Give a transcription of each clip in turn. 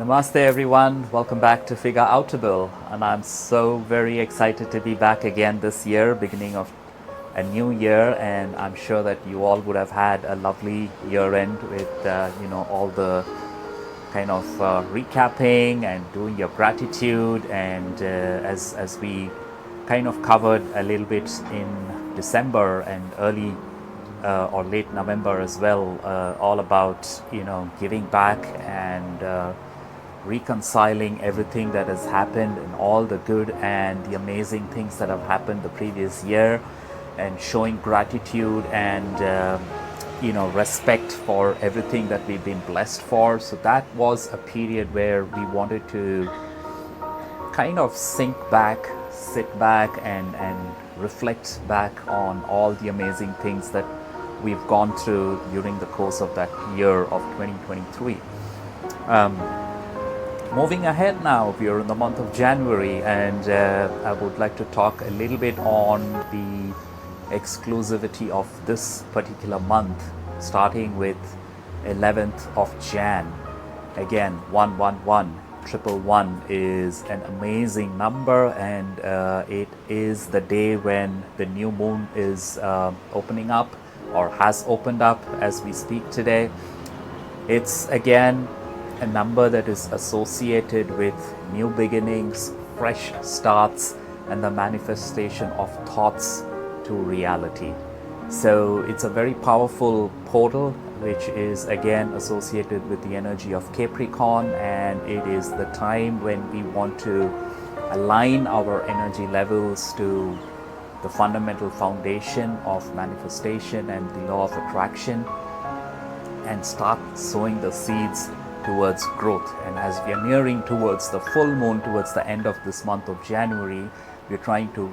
Namaste everyone, welcome back to Figure Outable, and I'm so very excited to be back again this year, beginning of a new year, and I'm sure that you all would have had a lovely year end with all the kind of recapping and doing your gratitude, and as we kind of covered a little bit in December and early or late November as well, all about giving back and reconciling everything that has happened and all the good and the amazing things that have happened the previous year, and showing gratitude and respect for everything that we've been blessed for. So that was a period where we wanted to kind of sink back, sit back, and reflect back on all the amazing things that we've gone through during the course of that year of 2023. Moving ahead now, we are in the month of January, and I would like to talk a little bit on the exclusivity of this particular month, starting with 11th of Jan. Again, 111, 111 is an amazing number, and it is the day when the new moon is opening up, or has opened up as we speak today. It's again a number that is associated with new beginnings, fresh starts, and the manifestation of thoughts to reality. So it's a very powerful portal, which is again associated with the energy of Capricorn, and it is the time when we want to align our energy levels to the fundamental foundation of manifestation and the law of attraction, and start sowing the seeds towards growth. And as we are nearing towards the full moon, towards the end of this month of January, we're trying to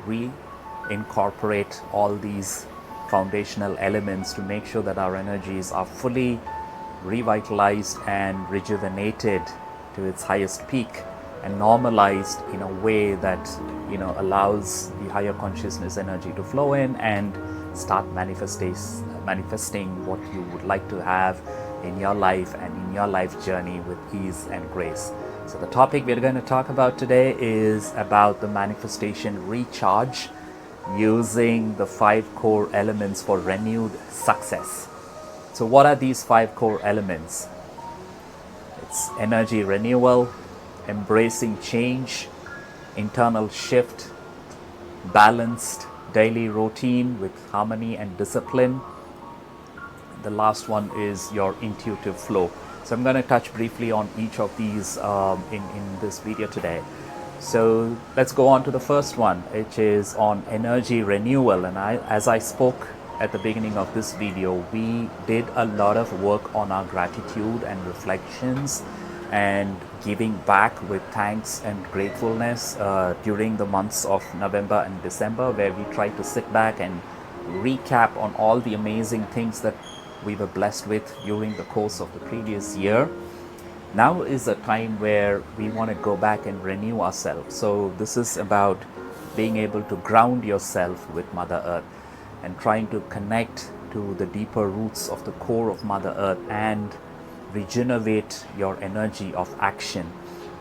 reincorporate all these foundational elements to make sure that our energies are fully revitalized and rejuvenated to its highest peak, and normalized in a way that allows the higher consciousness energy to flow in and start manifesting what you would like to have in your life and in your life journey with ease and grace. So the topic we're going to talk about today is about the manifestation recharge, using the 5 core elements for renewed success. So what are these 5 core elements? It's energy renewal, embracing change, internal shift, balanced daily routine with harmony and discipline. The last one is your intuitive flow. So I'm going to touch briefly on each of these in this video today. So let's go on to the first one, which is on energy renewal. And as I spoke at the beginning of this video, we did a lot of work on our gratitude and reflections and giving back with thanks and gratefulness during the months of November and December, where we tried to sit back and recap on all the amazing things that we were blessed with during the course of the previous year. Now is a time where we want to go back and renew ourselves. So this is about being able to ground yourself with Mother Earth and trying to connect to the deeper roots of the core of Mother Earth and regenerate your energy of action,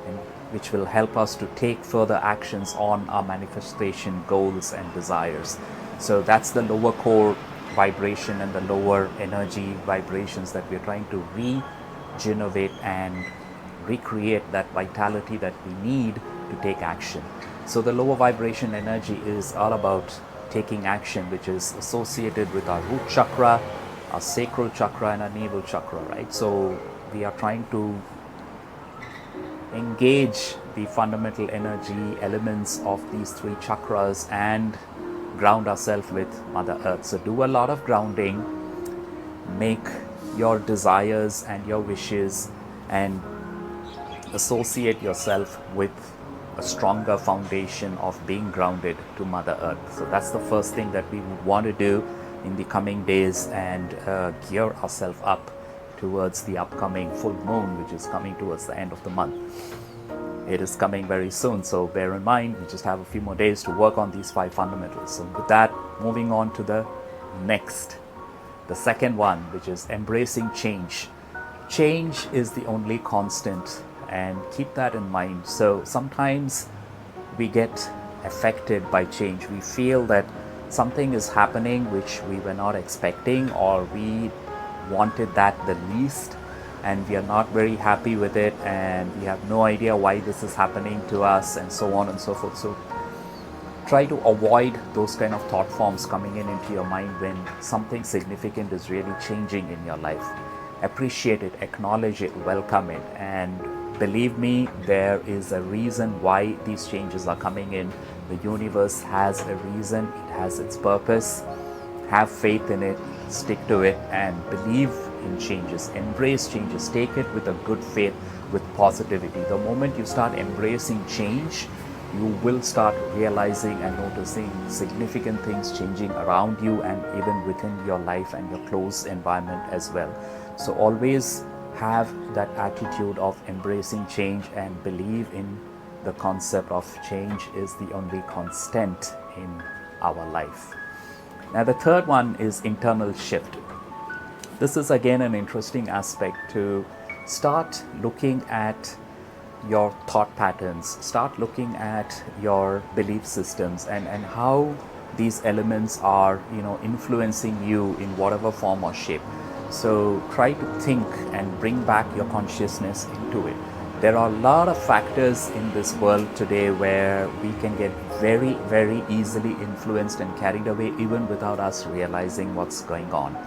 and which will help us to take further actions on our manifestation goals and desires. So that's the lower core vibration and the lower energy vibrations that we're trying to regenerate and recreate that vitality that we need to take action. So the lower vibration energy is all about taking action, which is associated with our root chakra, our sacral chakra, and our navel chakra, right? So we are trying to engage the fundamental energy elements of these 3 chakras and ground ourselves with Mother Earth. So do a lot of grounding, make your desires and your wishes, and associate yourself with a stronger foundation of being grounded to Mother Earth. So that's the first thing that we would want to do in the coming days, and gear ourselves up towards the upcoming full moon, which is coming towards the end of the month. It is coming very soon, so bear in mind we just have a few more days to work on these 5 fundamentals. So with that, moving on to the next, the second one, which is embracing change. Change is the only constant and keep that in mind. So sometimes we get affected by change. We feel that something is happening which we were not expecting, or we wanted that the least, and we are not very happy with it, and we have no idea why this is happening to us, and so on and so forth. So try to avoid those kind of thought forms coming into your mind when something significant is really changing in your life. Appreciate it, acknowledge it, welcome it, and believe me, there is a reason why these changes are coming in. The universe has a reason, it has its purpose. Have faith in it, stick to it, and believe in changes. Embrace changes. Take it with a good faith, with positivity. The moment you start embracing change, you will start realizing and noticing significant things changing around you and even within your life and your close environment as well. So always have that attitude of embracing change and believe in the concept of change is the only constant in our life. Now, the third one is internal shift. This is again an interesting aspect to start looking at your thought patterns, start looking at your belief systems and how these elements are, influencing you in whatever form or shape. So try to think and bring back your consciousness into it. There are a lot of factors in this world today where we can get very, very easily influenced and carried away even without us realizing what's going on.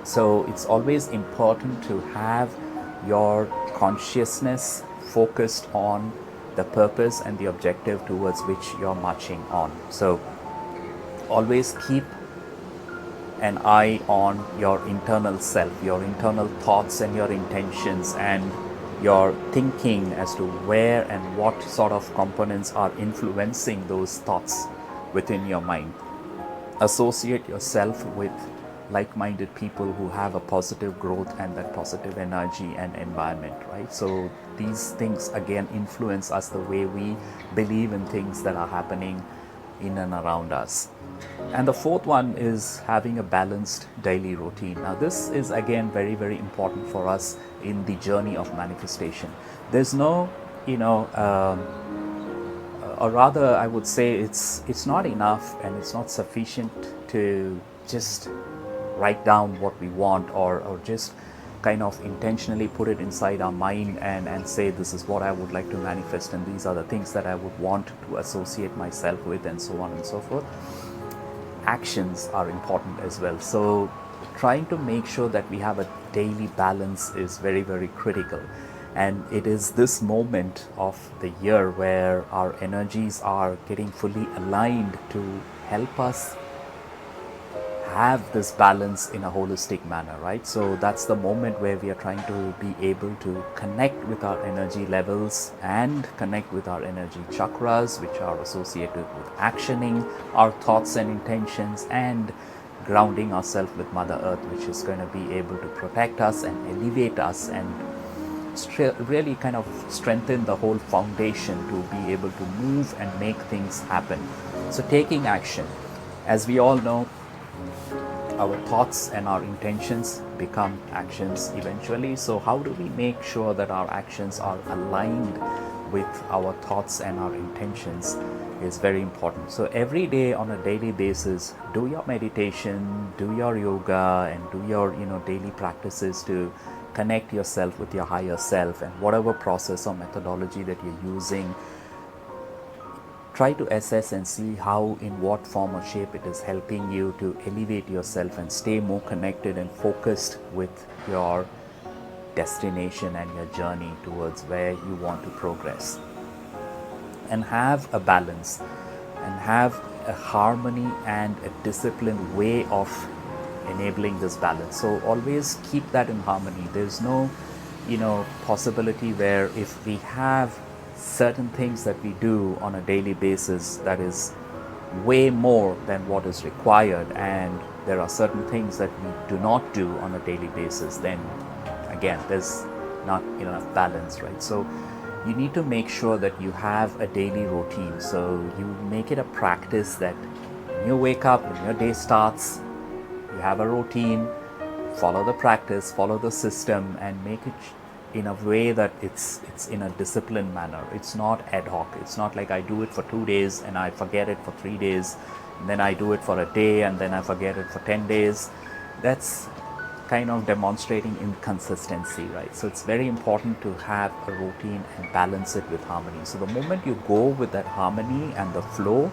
So it's always important to have your consciousness focused on the purpose and the objective towards which you're marching on. So always keep an eye on your internal self, your internal thoughts and your intentions, and your thinking as to where and what sort of components are influencing those thoughts within your mind. Associate yourself with like-minded people who have a positive growth and that positive energy and environment, right? So these things again influence us the way we believe in things that are happening in and around us. And the fourth one is having a balanced daily routine. Now this is again very, very important for us in the journey of manifestation. There's no, or rather I would say it's not enough and it's not sufficient to just write down what we want or just kind of intentionally put it inside our mind and say this is what I would like to manifest and these are the things that I would want to associate myself with and so on and so forth. Actions are important as well. So trying to make sure that we have a daily balance is very, very critical. And it is this moment of the year where our energies are getting fully aligned to help us have this balance in a holistic manner, right? So that's the moment where we are trying to be able to connect with our energy levels and connect with our energy chakras, which are associated with actioning our thoughts and intentions and grounding ourselves with Mother Earth, which is going to be able to protect us and elevate us and really kind of strengthen the whole foundation to be able to move and make things happen. So taking action, as we all know, our thoughts and our intentions become actions eventually. So how do we make sure that our actions are aligned with our thoughts and our intentions is very important. So every day on a daily basis, do your meditation, do your yoga and do your daily practices to connect yourself with your higher self, and whatever process or methodology that you're using, try to assess and see how, in what form or shape it is helping you to elevate yourself and stay more connected and focused with your destination and your journey towards where you want to progress. And have a balance and have a harmony and a disciplined way of enabling this balance. So always keep that in harmony. There's no, possibility where if we have certain things that we do on a daily basis that is way more than what is required, and there are certain things that we do not do on a daily basis, then again there's not enough balance, right? So you need to make sure that you have a daily routine. So you make it a practice that when you wake up, when your day starts, you have a routine, follow the practice, follow the system, and make it in a way that it's in a disciplined manner. It's not ad hoc. It's not like I do it for 2 days and I forget it for 3 days, and then I do it for a day and then I forget it for 10 days. That's kind of demonstrating inconsistency, right? So it's very important to have a routine and balance it with harmony. So the moment you go with that harmony and the flow,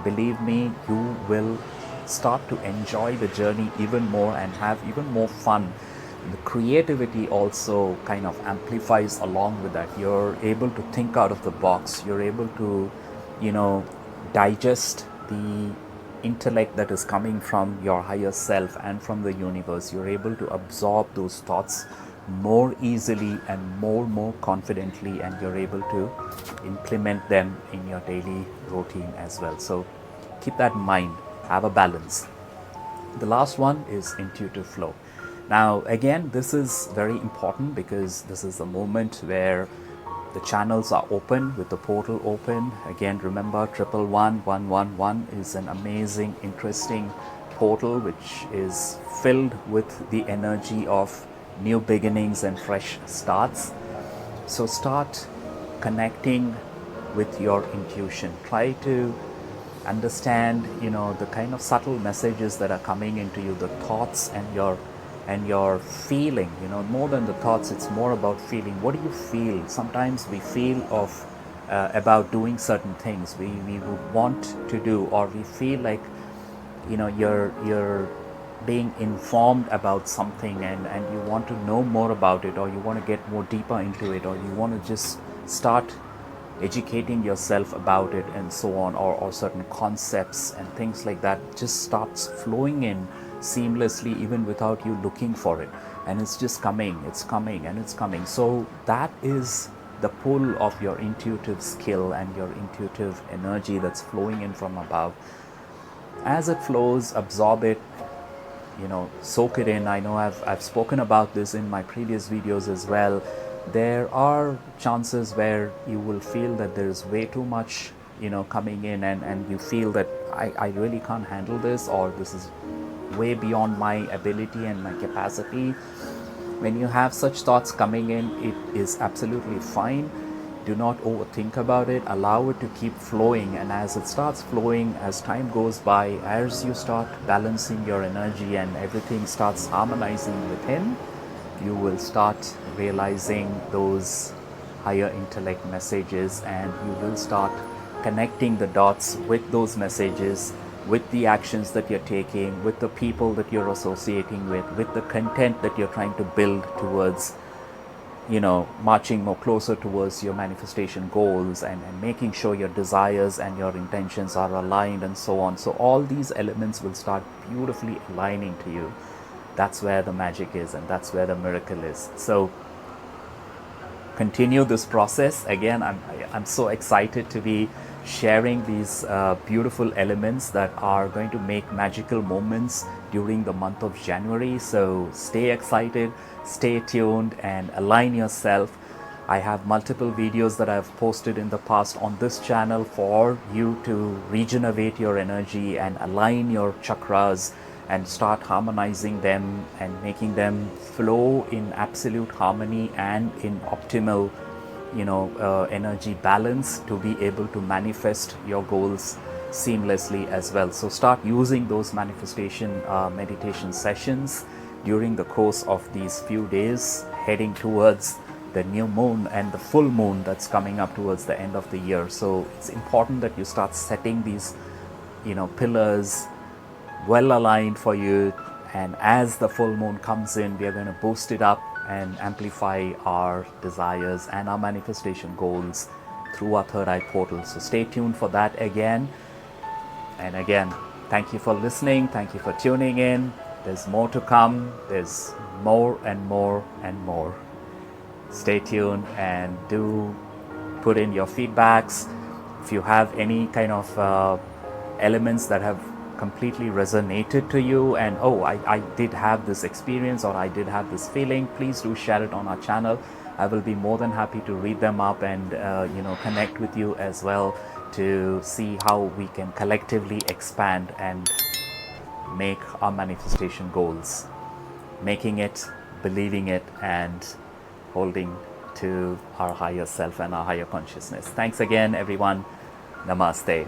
believe me, you will start to enjoy the journey even more and have even more fun. The creativity also kind of amplifies along with that. You're able to think out of the box. You're able to, digest the intellect that is coming from your higher self and from the universe. You're able to absorb those thoughts more easily and more confidently, and you're able to implement them in your daily routine as well. So keep that in mind. Have a balance. The last one is intuitive flow. Now, again, this is very important because this is the moment where the channels are open, with the portal open. Again, remember, 111 is an amazing, interesting portal which is filled with the energy of new beginnings and fresh starts. So start connecting with your intuition. Try to understand, the kind of subtle messages that are coming into you, the thoughts and your feeling. More than the thoughts, it's more about feeling. What do you feel? Sometimes we feel of about doing certain things we would want to do, or we feel like you're being informed about something, and you want to know more about it, or you want to get more deeper into it, or you want to just start educating yourself about it and so on, or certain concepts and things like that just starts flowing in seamlessly even without you looking for it, and it's just coming, it's coming, and it's coming. So that is the pull of your intuitive skill and your intuitive energy that's flowing in from above. As it flows, absorb it, soak it in. I know I've spoken about this in my previous videos as well. There are chances where you will feel that there's way too much coming in, and you feel that I really can't handle this, or this is way beyond my ability and my capacity. When you have such thoughts coming in, it is absolutely fine. Do not overthink about it. Allow it to keep flowing, and as it starts flowing, as time goes by, as you start balancing your energy and everything starts harmonizing within, you will start realizing those higher intellect messages, and you will start connecting the dots with those messages, with the actions that you're taking, with the people that you're associating with the content that you're trying to build towards, marching more closer towards your manifestation goals, and making sure your desires and your intentions are aligned and so on. So all these elements will start beautifully aligning to you. That's where the magic is, and that's where the miracle is. So continue this process. Again, I'm so excited to be sharing these beautiful elements that are going to make magical moments during the month of January. So stay excited, stay tuned, and align yourself. I have multiple videos that I've posted in the past on this channel for you to regenerate your energy and align your chakras and start harmonizing them and making them flow in absolute harmony and in optimal energy balance to be able to manifest your goals seamlessly as well. So start using those manifestation meditation sessions during the course of these few days, heading towards the new moon and the full moon that's coming up towards the end of the year. So it's important that you start setting these pillars well aligned for you, and as the full moon comes in, we are going to boost it up and amplify our desires and our manifestation goals through our third eye portal. So stay tuned for that again. And again, thank you for listening, thank you for tuning in. There's more to come. There's more and more and more. Stay tuned, and do put in your feedbacks. If you have any kind of elements that have completely resonated to you, and I did have this experience, or I did have this feeling, please do share it on our channel. I will be more than happy to read them up and connect with you as well, to see how we can collectively expand and make our manifestation goals, making it, believing it, and holding to our higher self and our higher consciousness. Thanks again, everyone. Namaste.